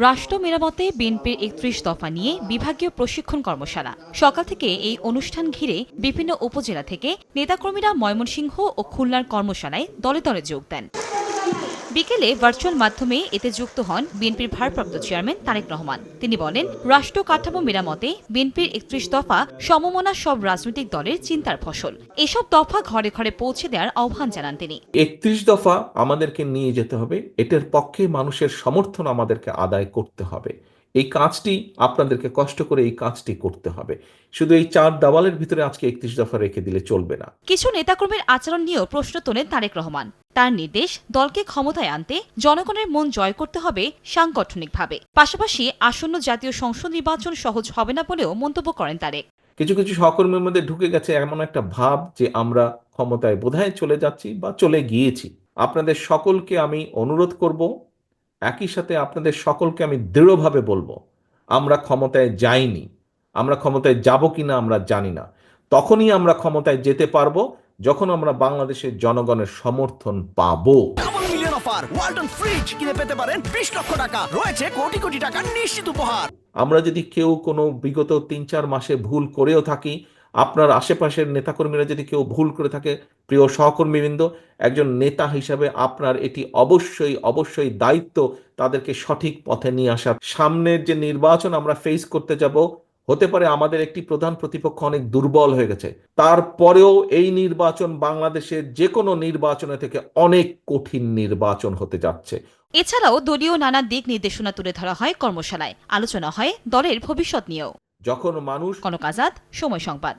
রাষ্ট্র মেরামতে বিএনপির ৩১ দফা নিয়ে বিভাগীয় প্রশিক্ষণ কর্মশালা। সকাল থেকে এই অনুষ্ঠান ঘিরে বিভিন্ন উপজেলা থেকে নেতাকর্মীরা ময়মনসিংহ ও খুলনার কর্মশালায় দলে দলে যোগ দেন। বিকেলে ভার্চুয়াল মাধ্যমে এতে যুক্ত হন বিএনপির ভারপ্রাপ্ত চেয়ারম্যান তারেক রহমান। তিনি বলেন, রাষ্ট্র কাঠামো মেরামতে বিএনপির ৩১ দফা সমমনা সব রাজনৈতিক দলের চিন্তার ফসল। এসব দফা ঘরে ঘরে পৌঁছে দেওয়ার আহ্বান জানান তিনি। ৩১ দফা আমাদেরকে নিয়ে যেতে হবে, এটার পক্ষে মানুষের সমর্থন আমাদেরকে আদায় করতে হবে। এই কাজটি আপনাদেরকে কষ্ট করে এই কাজটি করতে হবে। শুধু এই ৪ দেওয়ালের ভিতরে আজকে ৩১ দফা রেখে দিলে চলবে না। কিছু নেতাকর্মীর আচরণ নিয়েও প্রশ্ন তোলেন তারেক রহমান। তার নির্দেশ, দলকে ক্ষমতায় আনতে জনগণের মন জয় করতে হবে সাংগঠনিকভাবে। পাশাপাশি আসন্ন জাতীয় সংসদ নির্বাচন সহজ হবে না বলেও মন্তব্য করেন তারেক। কিছু কিছু সহকর্মীর মধ্যে ঢুকে গেছে এমন একটা ভাব যে আমরা ক্ষমতায় বোধহয় চলে যাচ্ছি বা চলে গিয়েছি। আপনাদের সকলকে আমি অনুরোধ করব, একই সাথে আপনাদের সকলকে আমি দৃঢ়ভাবে বলবো, আমরা ক্ষমতায় যাইনি। আমরা ক্ষমতায় যাব কিনা আমরা জানি না। তখনই আমরা ক্ষমতায় যেতে পারবো যখন আমরা বাংলাদেশের জনগণের সমর্থন পাবো। অফার ওয়ালটন ফ্রিজ কিনে পেতে পারেন 20 লক্ষ টাকা, রয়েছে কোটি কোটি টাকার নিশ্চিত উপহার। আমরা যদি কেউ কোনো বিগত ৩-৪ মাসে ভুল করেও থাকি, আপনার আশেপাশের নেতাকর্মীরা যদি কেউ ভুল করে থাকে, প্রিয় সহকর্মীবৃন্দ, একজন নেতা হিসাবে আপনার এটি অবশ্যই অবশ্যই দায়িত্ব তাদেরকে সঠিক পথে নিয়ে আসার। সামনের যে নির্বাচন আমরা ফেস করতে যাব, হতে পারে আমাদের একটি প্রধান প্রতিপক্ষ অনেক দুর্বল হয়ে গেছে, তারপরেও এই নির্বাচন বাংলাদেশের যে কোনো নির্বাচনের থেকে অনেক কঠিন নির্বাচন হতে যাচ্ছে। এছাড়াও দলীয় নানা দিক নির্দেশনা তুলে ধরা হয় কর্মশালায়। আলোচনা হয় দলের ভবিষ্যৎ নিয়েও। যখন মানুষ কনক আজাদ, সময় সংবাদ।